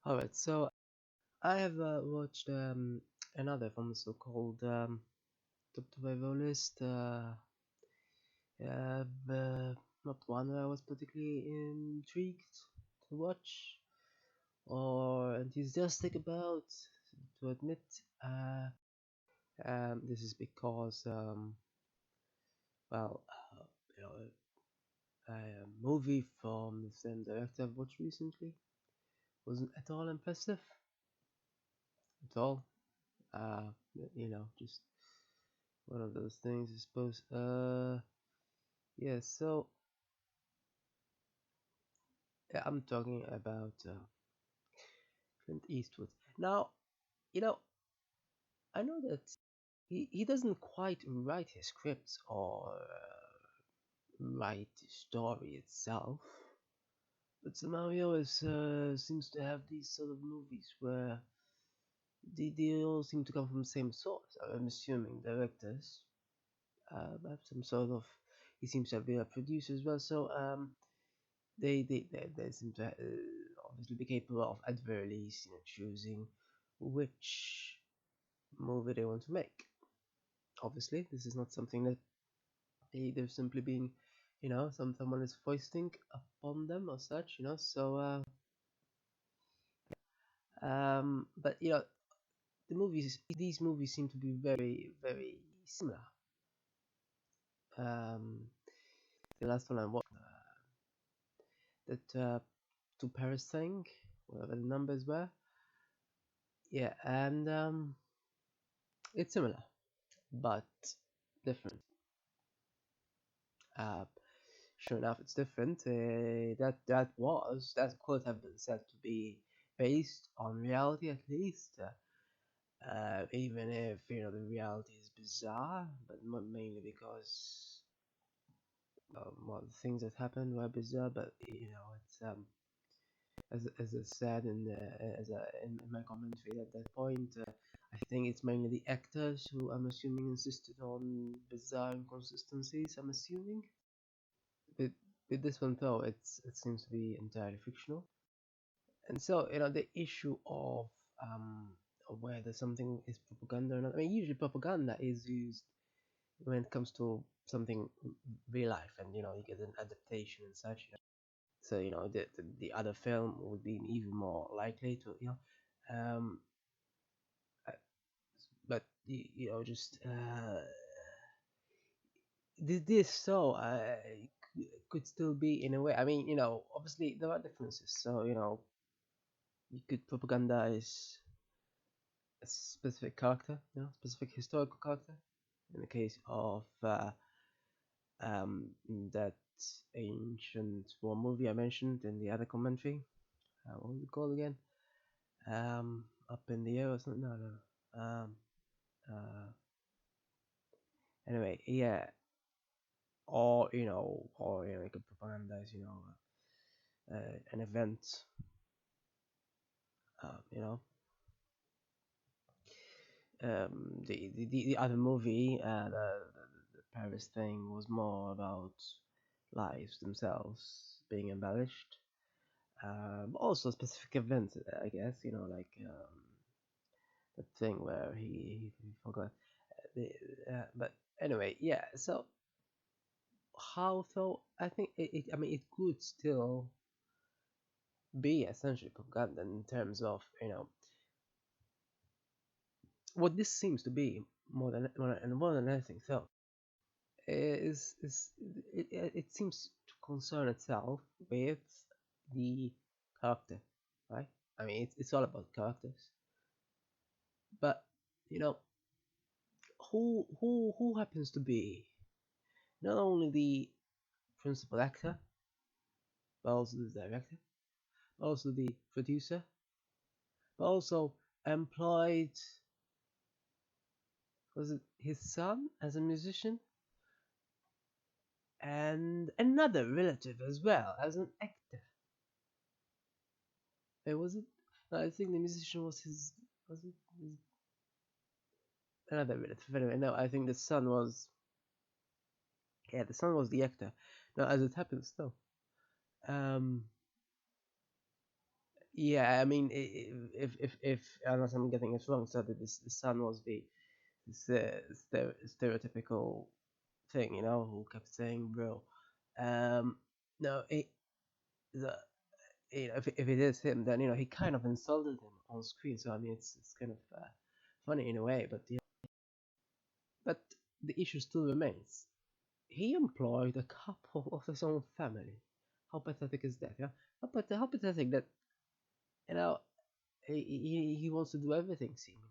Alright, so I have watched another film so-called Top Survival List. Not one that I was particularly intrigued to watch or enthusiastic about, to admit. This is because, well, you know, a movie from the same director I've watched recently wasn't at all impressive at all. Uh, just one of those things, I suppose. Yeah. So yeah, I'm talking about Clint Eastwood. Now, you know, I know that he doesn't quite write his scripts or write the story itself, but somehow he always seems to have these sort of movies where they all seem to come from the same source. I'm assuming directors have some sort of. He seems to be a producer as well, so they seem to obviously be capable of at very least choosing which movie they want to make. Obviously, this is not something that they've simply been, someone is foisting upon them or such, So, but these movies seem to be very, very similar. Um, the last one I watched, that to Paris thing, whatever the numbers were, yeah, and it's similar but different. Uh, sure enough, it's different. That could have been said to be based on reality at least. Even if the reality is bizarre, but mainly because well, the things that happened were bizarre. But it's as I said in my commentary at that point, I think it's mainly the actors who I'm assuming insisted on bizarre inconsistencies. I'm assuming. With with this one though, it seems to be entirely fictional, and so the issue of whether something is propaganda or not. I mean, usually propaganda is used when it comes to something real life, and you get an adaptation and such. So the other film would be even more likely to um, uh, but just this so could still be in a way. I mean, obviously there are differences. So you could propagandize a specific character, specific historical character. In the case of um, that ancient war movie I mentioned in the other commentary. What was it called again? Up in the air or something? No, no. Uh, anyway, yeah. Or you could propagandize, an event. Um, you know, the other movie, the Paris thing was more about lives themselves being embellished. Also specific events, I guess. Like the thing where he forgot. The, but anyway, yeah. So how though? I think I mean, it could still be essentially propaganda in terms of what this seems to be more than anything. So is it seems to concern itself with the character, right? I mean, it's all about characters, but you know who happens to be not only the principal actor, but also the director, but also the producer, but also employed, was it his son as a musician, and another relative as well as an actor. Was it? No, I think the musician was his. Was it another relative? Anyway, no, I think the son was. Yeah, the son was the actor. Now, as it happens, though, um, Yeah, I mean, if unless I'm getting it wrong, so that the son was the stereotypical thing, who kept saying bro. Um, no, the if it is him, then he kind of insulted him on screen. So I mean, it's kind of funny in a way, but the issue still remains. He employed a couple of his own family. How pathetic is that? Yeah, how pathetic that you know he wants to do everything seemingly.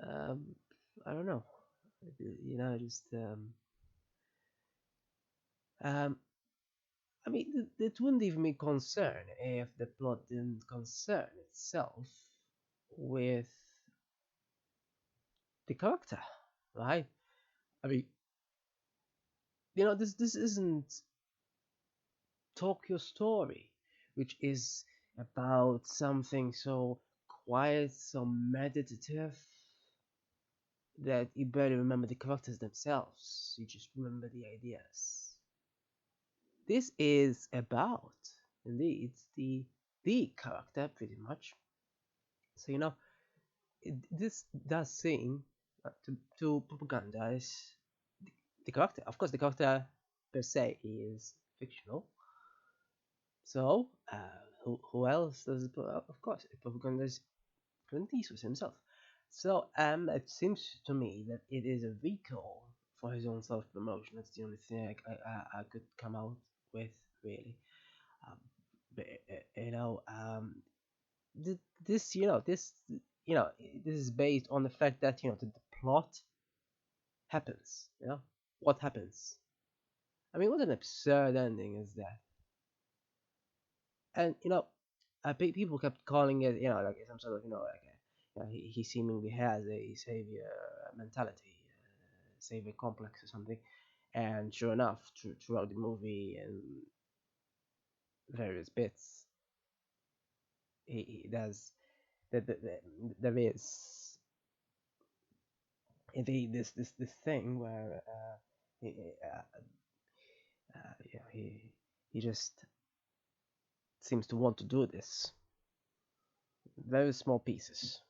Um, I don't know. Just um, I mean, it wouldn't even be concern if the plot didn't concern itself with the character, right? I mean, this isn't Tokyo Story, which is about something so quiet, so meditative that you barely remember the characters themselves. You just remember the ideas. This is about, indeed, the character pretty much. So this does seem to propagandize the character. Of course, the character per se is fictional. So who else does it? Of course, it propagandize Clint Eastwood himself. So it seems to me that it is a vehicle for his own self promotion. That's the only thing I could come out with really. Um, but, this you know this is based on the fact that the plot happens. What happens? I mean, what an absurd ending is that? And people kept calling it like some sort of like he seemingly has a savior mentality, savior complex or something. And sure enough, throughout the movie and various bits, he does there is indeed this thing where he, yeah, he just seems to want to do this. Very small pieces.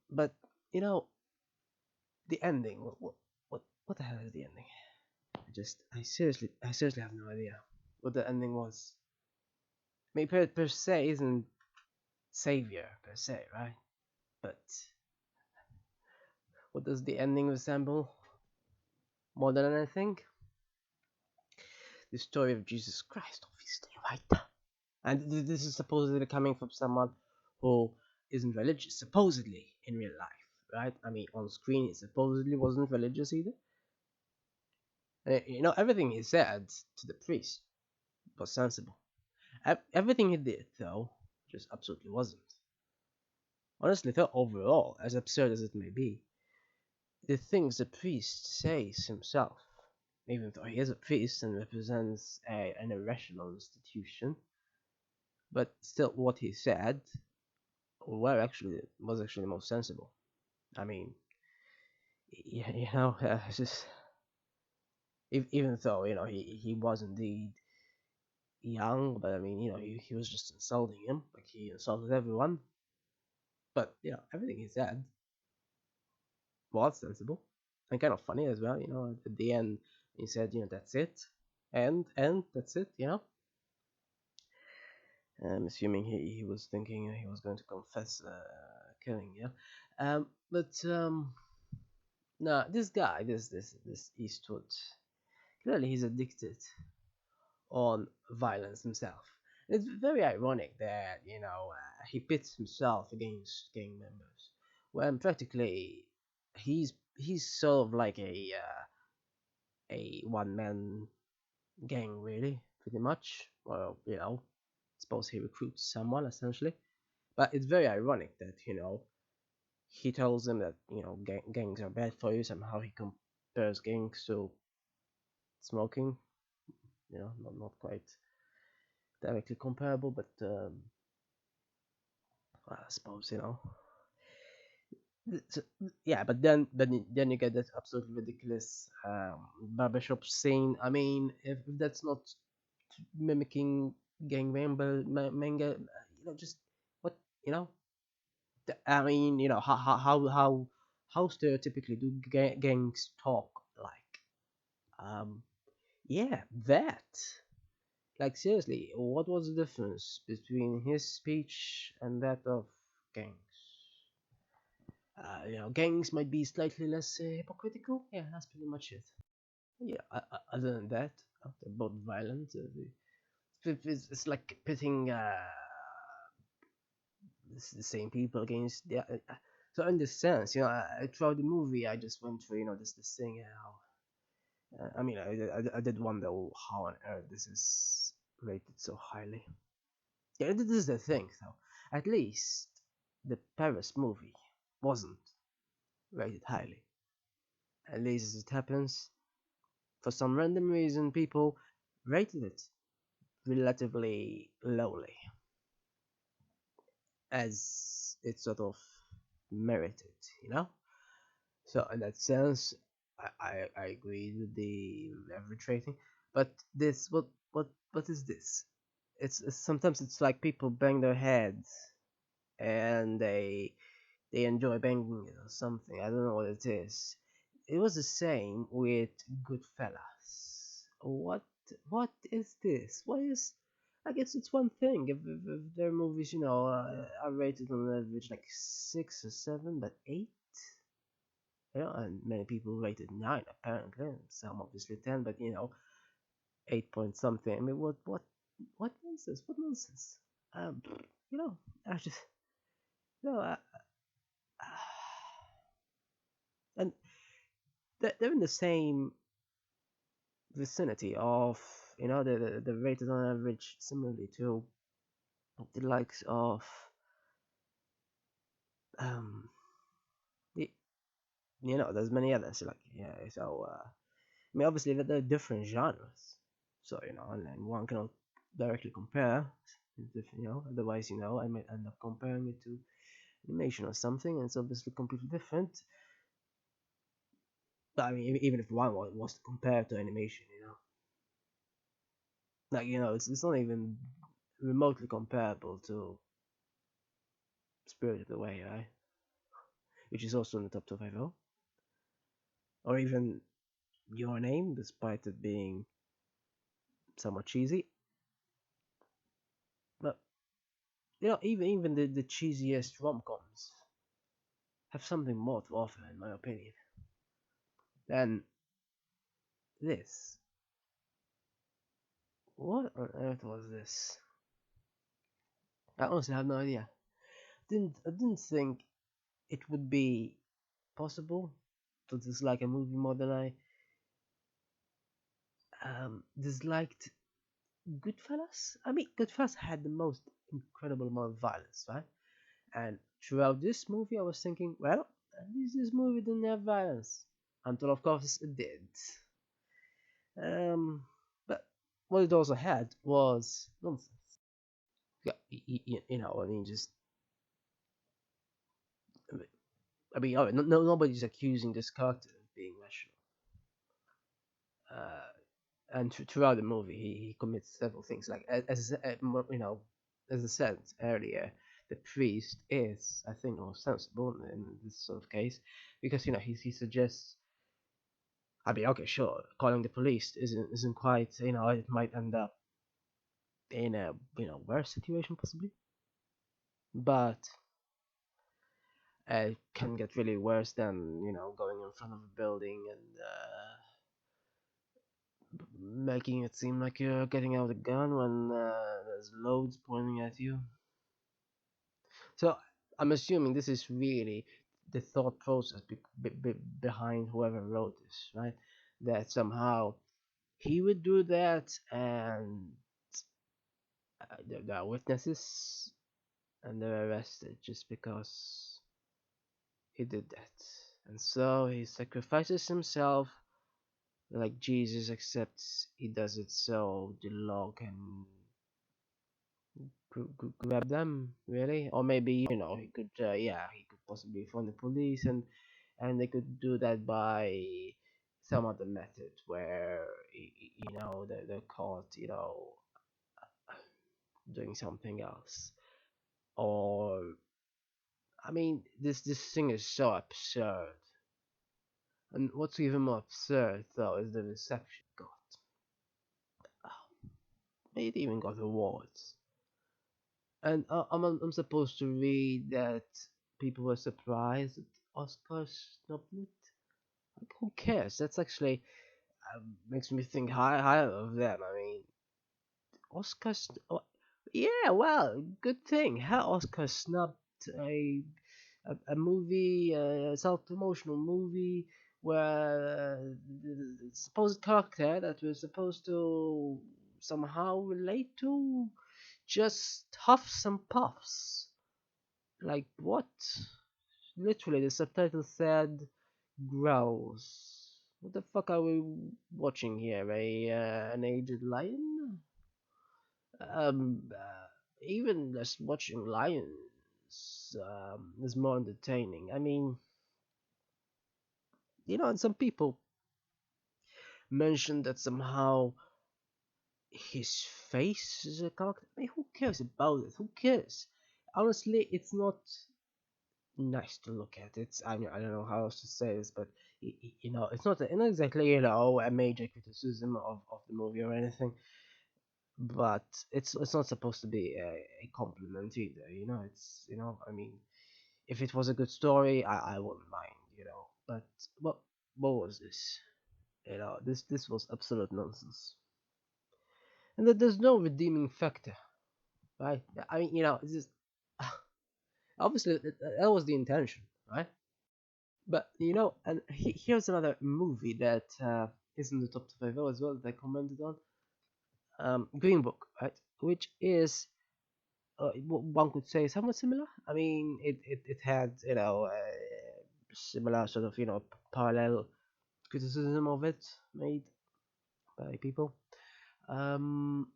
But you know, the ending. What the hell is the ending? I seriously have no idea what the ending was. I mean, per se isn't savior per se, right? But what does the ending resemble more than anything? The story of Jesus Christ, obviously, right? And this is supposedly coming from someone who isn't religious, supposedly in real life, right? I mean, on screen, he supposedly wasn't religious either. Everything he said to the priest was sensible. Everything he did, though, just absolutely wasn't. Honestly, though, overall, as absurd as it may be, the things the priest says himself, even though he is a priest and represents an irrational institution, but still, what he said was actually the most sensible. I mean, yeah, just even though he was indeed young, but I mean, he was just insulting him like he insulted everyone. But everything he said was sensible and kind of funny as well. At the end, he said, that's it, and that's it. I'm assuming he was thinking he was going to confess killing. Yeah, but no, this guy, this Eastwood, clearly he's addicted on violence himself. And it's very ironic that he pits himself against gang members when practically he's sort of like a one man gang, really, pretty much. Well, suppose he recruits someone essentially. But it's very ironic that he tells them that gangs are bad for you. Somehow he compares gangs to smoking. Not quite directly comparable, but I suppose So, yeah, but then you get that absolutely ridiculous barbershop scene. I mean, if that's not mimicking gangbang manga. Just what you know. I mean, how stereotypically do gangs talk like? Um, yeah, that. Like seriously, what was the difference between his speech and that of gangs? Gangs might be slightly less hypocritical. Yeah, that's pretty much it. Yeah, other than that, they're both violent. It's like pitting the same people against the. So in this sense, throughout the movie, I just went through, this thing. I mean, I did wonder how on earth this is rated so highly. Yeah, this is the thing, though. At least the Paris movie wasn't rated highly. At least as it happens, for some random reason, people rated it relatively lowly, as it sort of merited, you know? So, in that sense, I agree with the average rating. But this, what is this? It's sometimes it's like people bang their heads and they enjoy banging it or something. I don't know what it is. It was the same with Goodfellas. What is this? What is? I guess it's one thing if their movies, are rated on average like 6 or 7, but 8. And many people rated 9 apparently. Some obviously 10, but 8 point something. I mean, what nonsense? What nonsense? Um, you know, I just, you know, and they're in the same vicinity of the rated on average similarly to the likes of um the, there's many others like I mean obviously they're different genres, so and one cannot directly compare otherwise I might end up comparing it to animation or something, and it's obviously completely different. But I mean even if one was to compare to animation, like it's not even remotely comparable to Spirited Away, right? Which is also in the top 250, or even Your Name, despite it being somewhat cheesy. But even the cheesiest rom-coms have something more to offer, in my opinion, than this. What on earth was this? I honestly have no idea. I didn't think it would be possible to dislike a movie more than I disliked Goodfellas. I mean, Goodfellas had the most incredible amount of violence, right? And throughout this movie, I was thinking, well, at least this movie didn't have violence. Until, of course, it did. But what it also had was nonsense. Yeah, I mean, just, I mean, no, nobody's accusing this character of being rational. And throughout the movie, he commits several things. Like as I said earlier, the priest is, I think, more sensible in this sort of case, because he suggests. I mean, okay, sure, calling the police isn't quite, it might end up in a worse situation possibly, but it can get really worse than going in front of a building and making it seem like you're getting out a gun when there's loads pointing at you. So I'm assuming this is really the thought process behind whoever wrote this, right? That somehow he would do that, and there are witnesses, and they're arrested just because he did that. And so he sacrifices himself like Jesus, except he does it so the law can grab them, really. Or maybe he could, he could possibly phone the police, and they could do that by some other method where they're caught, doing something else. Or I mean, this thing is so absurd. And what's even more absurd, though, is the reception it got. Oh, it even got awards. And I'm supposed to read that people were surprised that Oscars snubbed it. Like, who cares? That's actually makes me think higher of them. I mean, Oscars. Oh, yeah, well, good thing. How Oscar snubbed a a movie, a self-promotional movie where the supposed character that we're supposed to somehow relate to just huffs and puffs. Like what? Literally, the subtitle said growls. What the fuck are we watching here? An aged lion? Even just watching lions is more entertaining. I mean, and some people mentioned that somehow his face is a character. I mean, who cares about it? Who cares? Honestly, it's not nice to look at. I don't know how else to say this, but it's not exactly a major criticism of the movie or anything, but it's not supposed to be a compliment either. I mean, if it was a good story, I wouldn't mind. But what what was this? This was absolute nonsense, and that there's no redeeming factor, right? I mean, it's just obviously that was the intention, right? But and here's another movie that is in the top five as well that I commented on. Green Book, right? Which is one could say somewhat similar. I mean, it had similar sort of parallel criticism of it made by people. Um,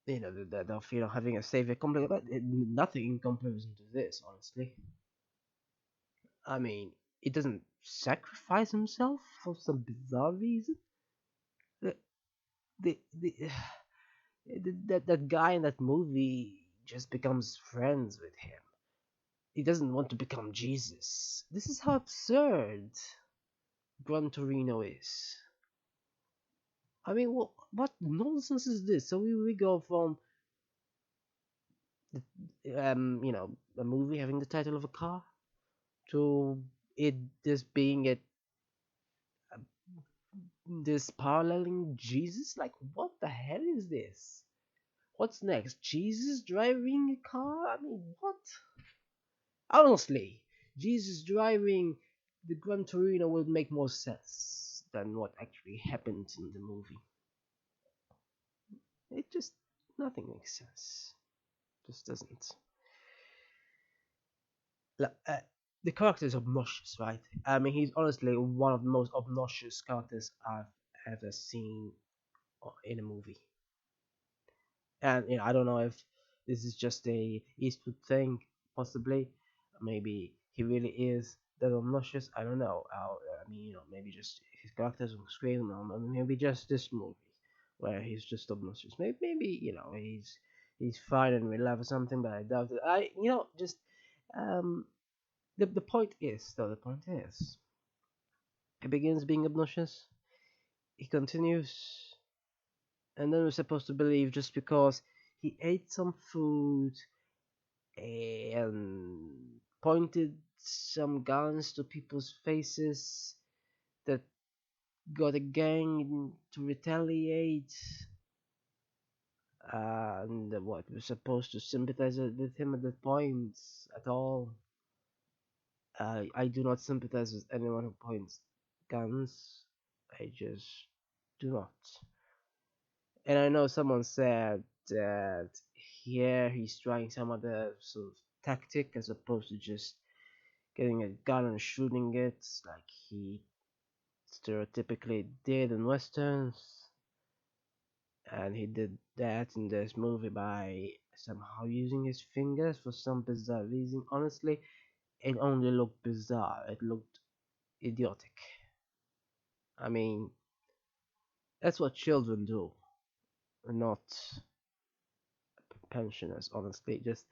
that of having a savior complex, but nothing in comparison to this, honestly. I mean, it doesn't sacrifice himself for some bizarre reason. The, the that guy in that movie just becomes friends with him. He doesn't want to become Jesus. This is how absurd Gran Torino is. I mean, what nonsense is this? So we go from a movie having the title of a car to it just being this paralleling Jesus. Like, what the hell is this? What's next? Jesus driving a car? I mean, what? Honestly, Jesus driving the Gran Torino would make more sense than what actually happened in the movie. It just nothing makes sense. Just doesn't. The character is obnoxious, right? I mean, he's honestly one of the most obnoxious characters I've ever seen in a movie. And I don't know if this is just a Eastwood thing, possibly. Maybe he really is that obnoxious. I don't know. I mean, maybe just his characters on screen, or maybe just this movie where he's just obnoxious. Maybe he's fine in real life or something, but I doubt it. Just um, the point is, though, the point is, he begins being obnoxious. He continues, and then we're supposed to believe just because he ate some food and pointed some guns to people's faces that got a gang to retaliate. And what we're supposed to sympathize with him at that point at all. I do not sympathize with anyone who points guns. I just do not. And I know someone said that here he's trying some other sort of tactic as opposed to just getting a gun and shooting it like he stereotypically did in westerns. And he did that in this movie by somehow using his fingers for some bizarre reason. Honestly, it only looked bizarre. It looked idiotic. I mean, that's what children do, not pensioners. Honestly, just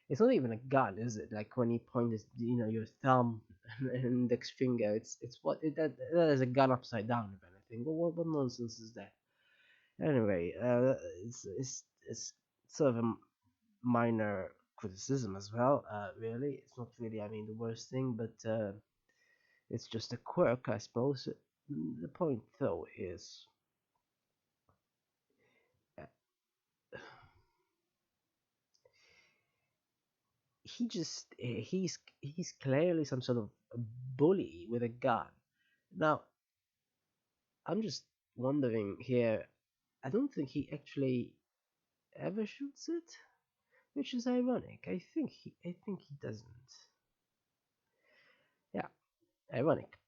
it's not even a gun, is it? Like when you point his, your thumb and index finger, it's that is a gun upside down. If anything, what nonsense is that? Anyway, it's sort of a minor criticism as well. Really, it's not really, I mean, the worst thing, but it's just a quirk, I suppose. The point, though, is uh, he's clearly some sort of a bully with a gun. Now, I'm just wondering here. I don't think he actually ever shoots it, which is ironic. I think he doesn't. Yeah, ironic.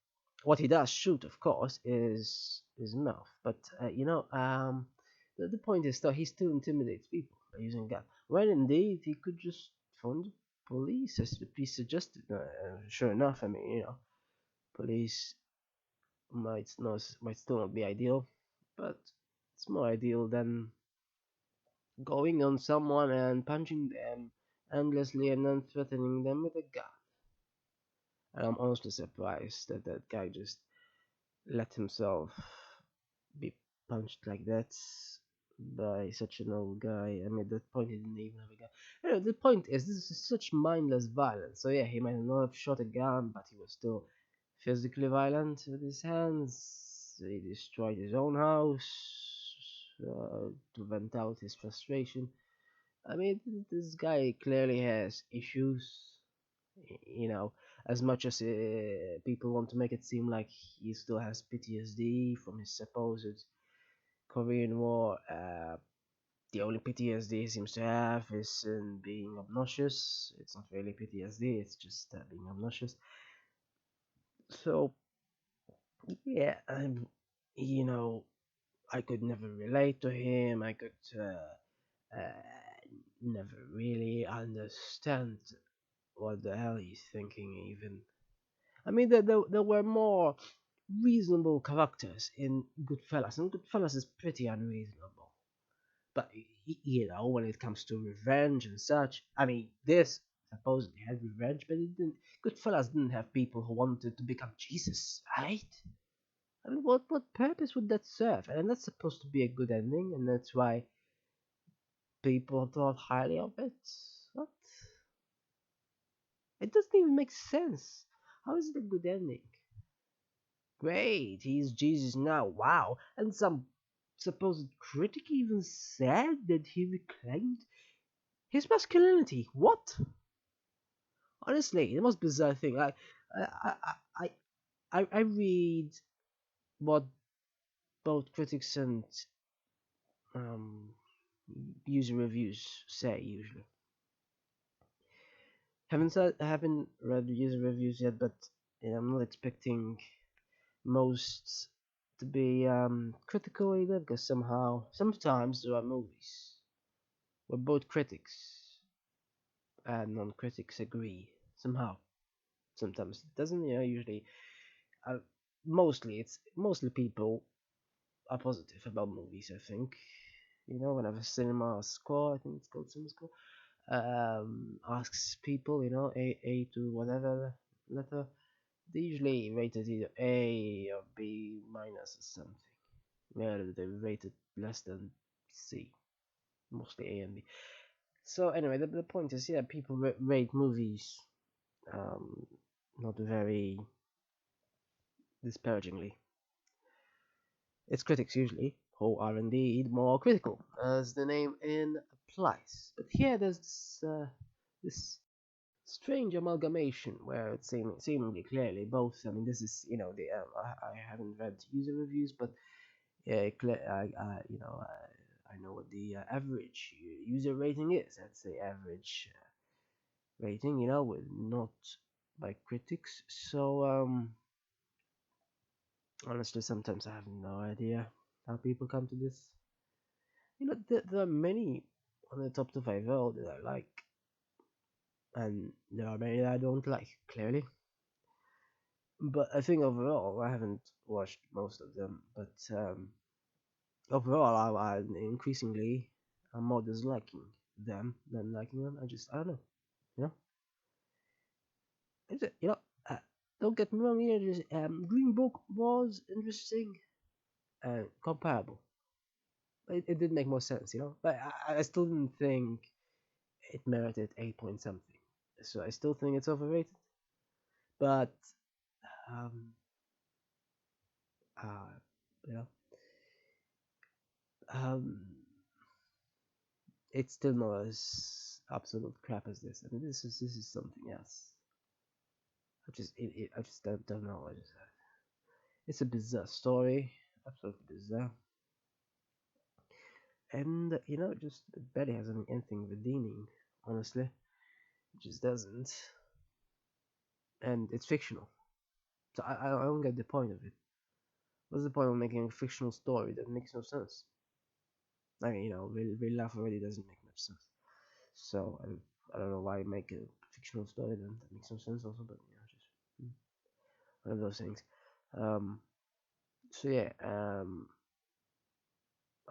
What he does shoot, of course, is his mouth. But the point is, though, he still intimidates people by using gun. When indeed he could just phone the police, as the police suggested. Sure enough, I mean, police might still not be ideal, but it's more ideal than going on someone and punching them endlessly and then threatening them with a gun. And I'm honestly surprised that that guy just let himself be punched like that by such an old guy. I mean, at that point, he didn't even have a gun. The point is, this is such mindless violence. So, yeah, he might not have shot a gun, but he was still physically violent with his hands. He destroyed his own house to vent out his frustration. I mean, this guy clearly has issues. You know, as much as people want to make it seem like he still has PTSD from his supposed Korean War, the only PTSD he seems to have is in being obnoxious. It's not really PTSD, it's just being obnoxious. So, yeah, you know, I could never relate to him. I could never really understand what the hell he's thinking, even. I mean, there were more reasonable characters in Goodfellas, and Goodfellas is pretty unreasonable. But when it comes to revenge and such, I mean, this supposedly had revenge, but it didn't. Goodfellas didn't have people who wanted to become Jesus, right? I mean, what purpose would that serve? And that's supposed to be a good ending, and that's why people thought highly of it. What? It doesn't even make sense. How is it a good ending? Great, he's Jesus now. Wow. And some supposed critic even said that he reclaimed his masculinity. What? Honestly, the most bizarre thing. I, I, I read what both critics and um, user reviews say usually. I haven't read user reviews yet, but I'm not expecting most to be critical either, because sometimes there are movies where both critics and non-critics agree somehow. Sometimes it doesn't. Usually, uh, mostly people are positive about movies. I think. Whenever Cinema Score, I think it's called Cinema Score, asks people, A to whatever letter, they usually rate it either A or B minus or something. Rarely they rate it less than C. Mostly A and B. So anyway, the point is, yeah, people rate movies um, not very disparagingly. It's critics usually who are indeed more critical, as the name implies. But here there's this strange amalgamation where it's seemingly clearly both. I mean, this is the I haven't read user reviews, but yeah, I know what the average user rating is. That's the average rating, with not by critics. So honestly, sometimes I have no idea how people come to this. There are many on the top 5 world that I like, and there are many that I don't like, clearly. But I think overall, I haven't watched most of them, but overall, I increasingly am more disliking than liking them. I don't know. You know, you know. Uh, don't get me wrong here. Green Book was interesting and comparable. It did make more sense, you know. But I still didn't think it merited 8 point something. So I still think it's overrated. But um, uh, you know, um, it's still not as absolute crap as this. I mean, this is something else. I just don't know. It's a bizarre story, absolutely bizarre, and just it barely has anything redeeming. Honestly, it just doesn't, and it's fictional. So I don't get the point of it. What's the point of making a fictional story that makes no sense? I mean, real life already doesn't make much sense. So I don't know why make a fictional story then that makes no sense also, but just one of those things. Um, so yeah,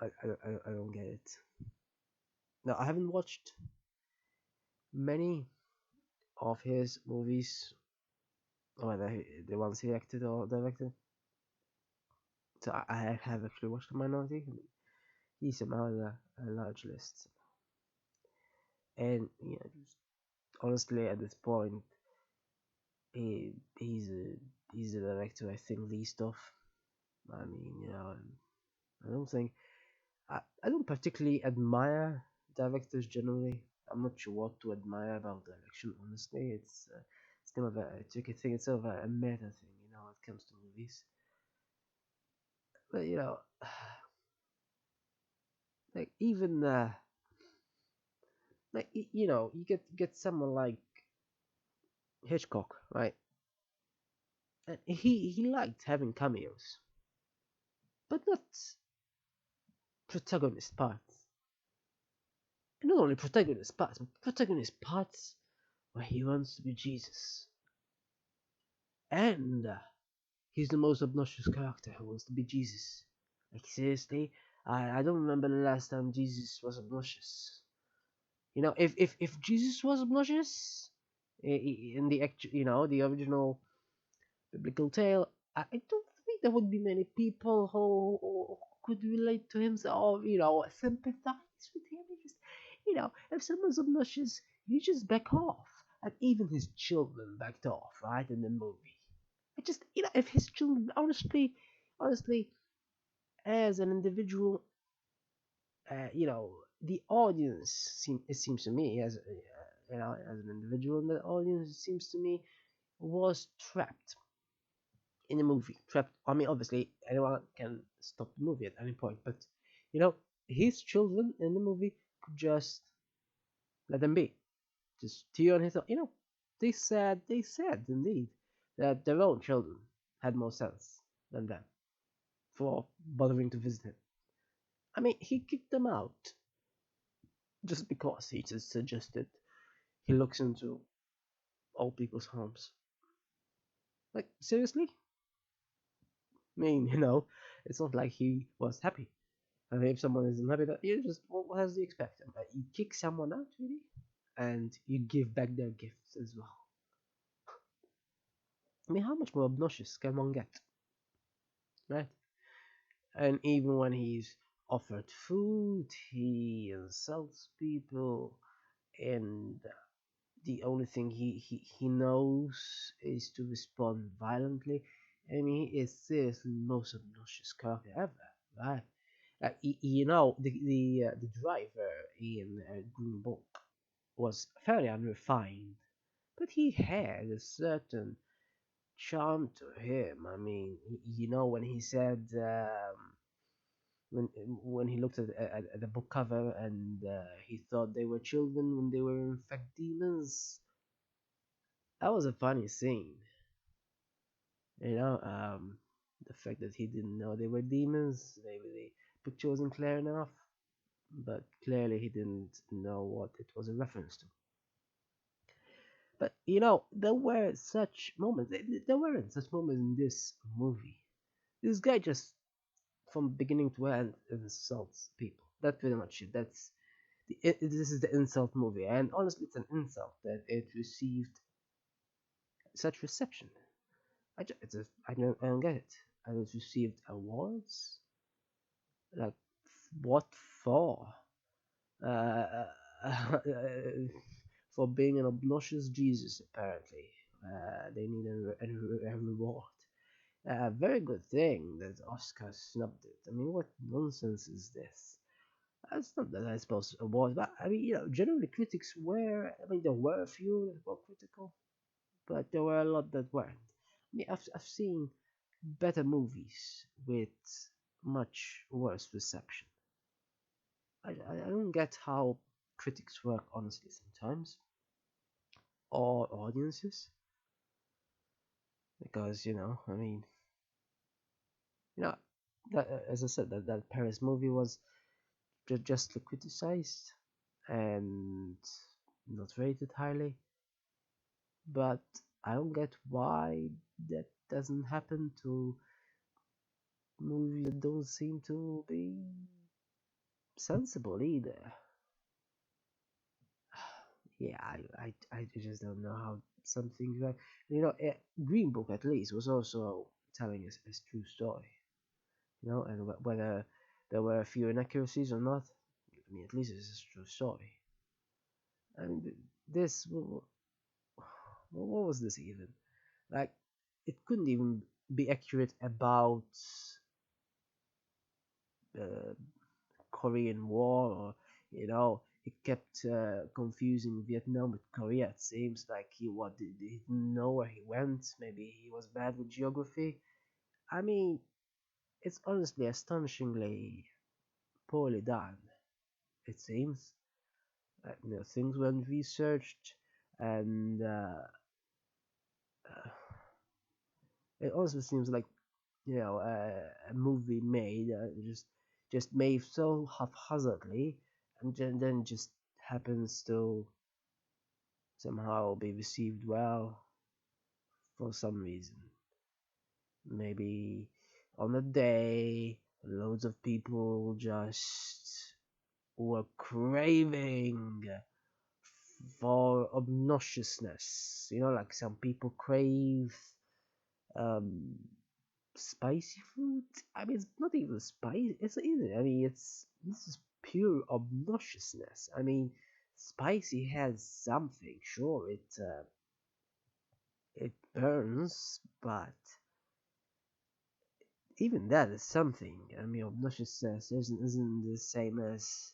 I don't get it. Now I haven't watched many of his movies, or the ones he acted or directed. So I have actually watched the minority. He somehow has a large list, and just honestly at this point, he he's a he's a director I think least of. I mean, I don't think I don't particularly admire directors generally. I'm not sure what to admire about direction. Honestly, it's kind of a tricky thing. It's sort of a meta thing, when it comes to movies. But like even like you get someone like Hitchcock, right? And he liked having cameos, but not protagonist parts. And not only protagonist parts, but protagonist parts where he wants to be Jesus. And he's the most obnoxious character who wants to be Jesus. Like seriously, I don't remember the last time Jesus was obnoxious. If Jesus was obnoxious in the actual, the original biblical tale, I don't think there would be many people who could relate to him or sympathize with him. If someone's obnoxious, you just back off, and even his children backed off, right, in the movie. I just, if his children, honestly, as an individual, the audience it seems to me as an individual, the audience it seems to me was trapped in a movie. Trapped. I mean, obviously, anyone can stop the movie at any point, but you know, his children in the movie could just let them be, just tear on his own. They said indeed that their own children had more sense than them for bothering to visit him. I mean, he kicked them out just because he just suggested he looks into old people's homes. Like, seriously? I mean, it's not like he was happy. I mean, if someone isn't happy, that you just, what else do you expect? You kick someone out, really? And you give back their gifts as well. I mean, how much more obnoxious can one get, right? And even when he's offered food, he insults people, and the only thing he knows is to respond violently. I mean, he is seriously the most obnoxious character ever, right? The driver in Green Book was fairly unrefined, but he had a certain charm to him. I mean, when he said when he looked at the book cover and he thought they were children when they were in fact demons. That was a funny scene. The fact that he didn't know they were demons, maybe the picture wasn't clear enough, but clearly he didn't know what it was a reference to. But there were such moments. There weren't such moments in this movie. This guy just from beginning to end insults people. That's pretty much it. This is the insult movie, and honestly, it's an insult that it received such reception. I don't get it. And it received awards. Like what for? Uh, for being an obnoxious Jesus, apparently. They need a reward. A very good thing that Oscar snubbed it. I mean, what nonsense is this? It's not that I suppose awards, but I mean, generally critics were. I mean, there were a few that were critical, but there were a lot that weren't. I mean, I've seen better movies with much worse reception. I don't get how critics work honestly sometimes, or audiences, because I mean, you know, as I said, that Paris movie was justly criticized and not rated highly, but I don't get why that doesn't happen to movies that don't seem to be sensible either. Yeah, I just don't know how some things like Green Book at least was also telling us a true story, and whether there were a few inaccuracies or not, I mean at least it's a true story. I mean this what was this even like? It couldn't even be accurate about the Korean War, or he kept confusing Vietnam with Korea. It seems like he didn't know where he went. Maybe he was bad with geography. I mean, it's honestly astonishingly poorly done. It seems things weren't researched, and uh, it also seems like a movie made just made so haphazardly, and then just happens to somehow be received well for some reason. Maybe on a day, loads of people just were craving for obnoxiousness. Like some people crave um, spicy food. I mean, it's not even spicy. It's isn't. I mean, this is pure obnoxiousness. I mean, spicy has something. Sure, it burns, but even that is something. I mean, obnoxiousness isn't the same as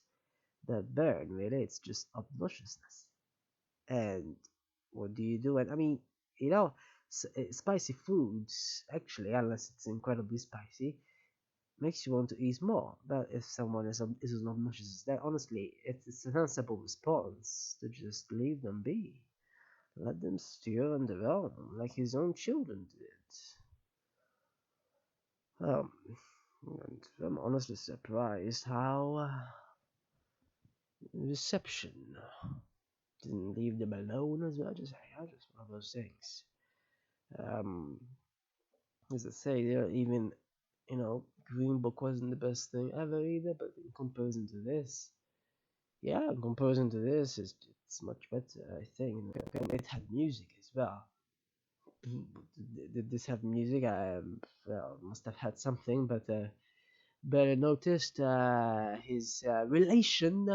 that burn. Really, it's just obnoxiousness. And what do you do? And I mean, spicy foods actually, unless it's incredibly spicy, makes you want to eat more. But if someone is as obnoxious as that, honestly, it's a sensible response to just leave them be. Let them steer on their own, like his own children did. Um, and I'm honestly surprised how reception didn't leave them alone as well. Just one of those things. Um, as I say, even Green Book wasn't the best thing ever either, but in comparison to this, yeah, in comparison to this, it's much better, I think. It had music as well. Did this have music? Well, must have had something, but better noticed his relation.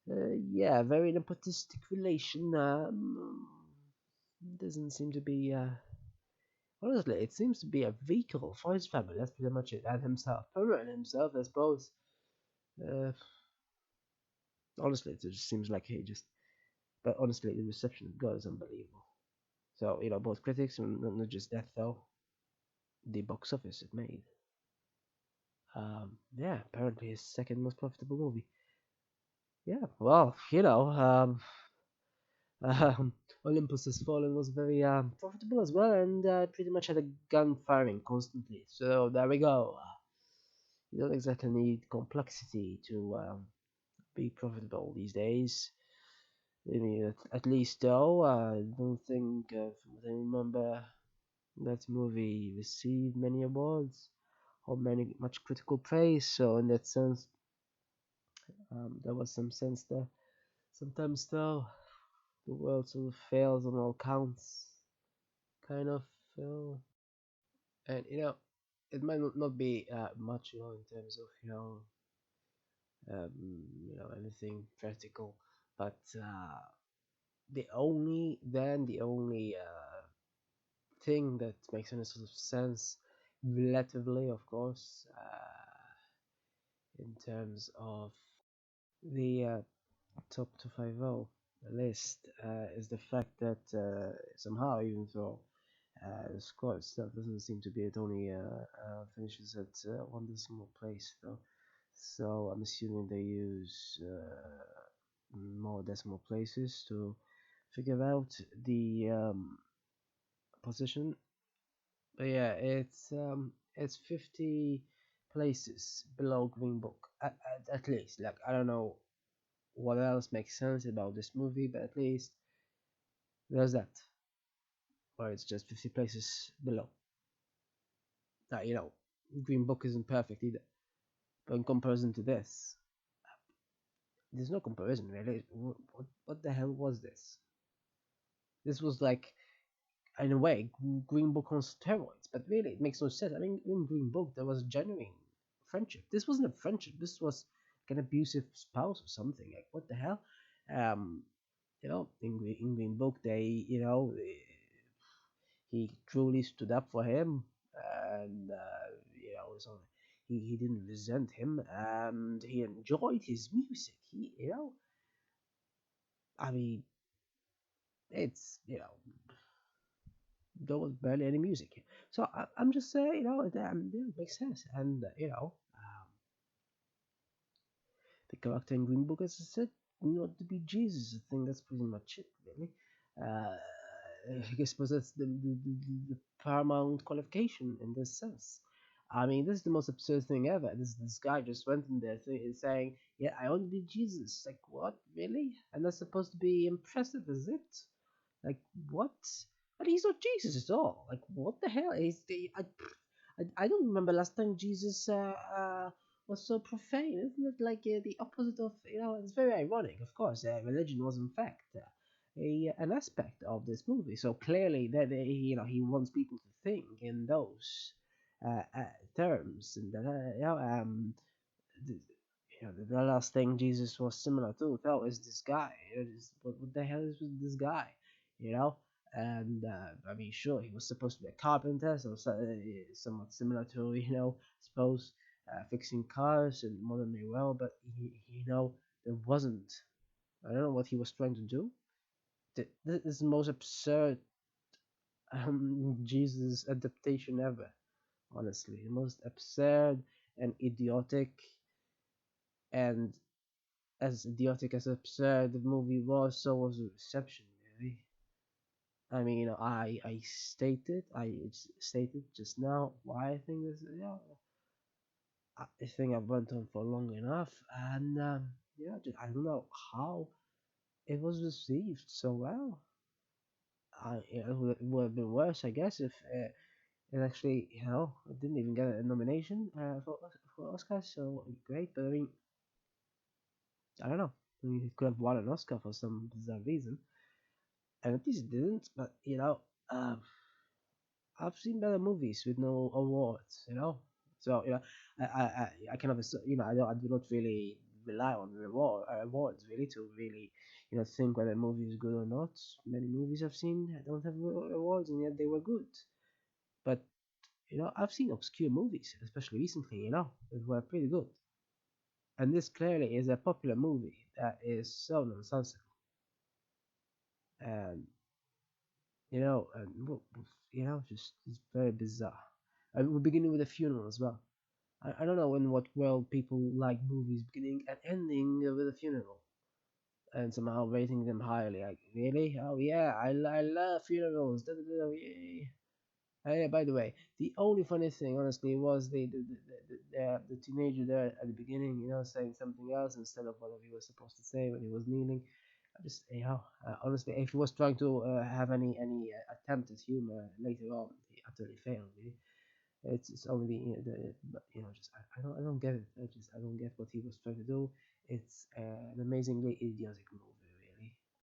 Yeah, very nepotistic relation. Doesn't seem to be. Honestly, it seems to be a vehicle for his family. That's pretty much it. And himself, and himself, I suppose. Uh, honestly, it just seems like he just. But honestly, the reception of God is unbelievable. So both critics and not just that though. The box office it made. Yeah, apparently his second most profitable movie. Yeah, well, um, Olympus Has Fallen was very profitable as well, and pretty much had a gun firing constantly. So there we go. You don't exactly need complexity to be profitable these days. I mean, at least though, I don't think, from what I remember, that movie received many awards or much critical praise. So in that sense, There was some sense there. Sometimes, though, the world sort of fails on all counts, kind of feel. And it might not be much, in terms of anything practical, but the only thing that makes any sort of sense, relatively, of course, in terms of the top 250 list, is the fact that somehow, even though the score itself doesn't seem to be, it only finishes at one decimal place, though. So I'm assuming they use more decimal places to figure out the position. But yeah, it's 50 places below Green Book, at least. Like, I don't know what else makes sense about this movie, but at least there's that. Or it's just 50 places below. Green Book isn't perfect either. But in comparison to this, there's no comparison really. What the hell was this? This was like, in a way, Green Book on steroids. But really, it makes no sense. I mean, in Green Book, there was genuine friendship. This wasn't a friendship. This was like an abusive spouse or something. Like, what the hell? Um, in Green Book, he truly stood up for him, and so he didn't resent him, and he enjoyed his music. I mean, it's there was barely any music. So I'm just saying, it makes sense. And the character in Green Book, as I said, not to be Jesus. I think that's pretty much it, really. Uh, I suppose that's the paramount qualification in this sense. I mean, this is the most absurd thing ever. This guy just went in there saying, "Yeah, I want to be Jesus." Like, what, really? And that's supposed to be impressive, is it? Like, what? But he's not Jesus at all. Like, what the hell? I don't remember last time Jesus was so profane. Isn't it like the opposite of, it's very ironic, of course. Religion was, in fact, an aspect of this movie. So clearly, that he wants people to think in those terms. And that, the, the last thing Jesus was similar to felt is this guy. What the hell is with this guy? You know? And I mean, sure, he was supposed to be a carpenter, somewhat similar to, suppose fixing cars and modern well, but there wasn't. I don't know what he was trying to do. This is the most absurd Jesus adaptation ever. Honestly, the most absurd and idiotic, and as idiotic as absurd the movie was, so was the reception, really. I mean, I stated just now why I think this. I think I've went on for long enough, and I don't know how it was received so well. It would have been worse, I guess, if it actually, it didn't even get a nomination for Oscar. So great, but I mean, I don't know. I mean, it could have won an Oscar for some bizarre reason, and at least it didn't. But um, I've seen better movies with no awards. So I kind of I do not really rely on awards really to really think whether a movie is good or not. Many movies I've seen don't have awards, and yet they were good. But I've seen obscure movies, especially recently, that were pretty good. And this clearly is a popular movie that is so nonsensical, and just it's very bizarre. And we're beginning with a funeral as well. I don't know in what world people like movies beginning and ending with a funeral, and somehow rating them highly. Like, really? Oh yeah, I love funerals. Da, da, da, yay. Yeah, by the way, the only funny thing, honestly, was the teenager there at the beginning, saying something else instead of what he was supposed to say when he was kneeling. I just, honestly, if he was trying to have any attempt at humor later on, he utterly failed. Really. It's only but just I don't get it. I don't get what he was trying to do. It's an amazingly idiotic movie.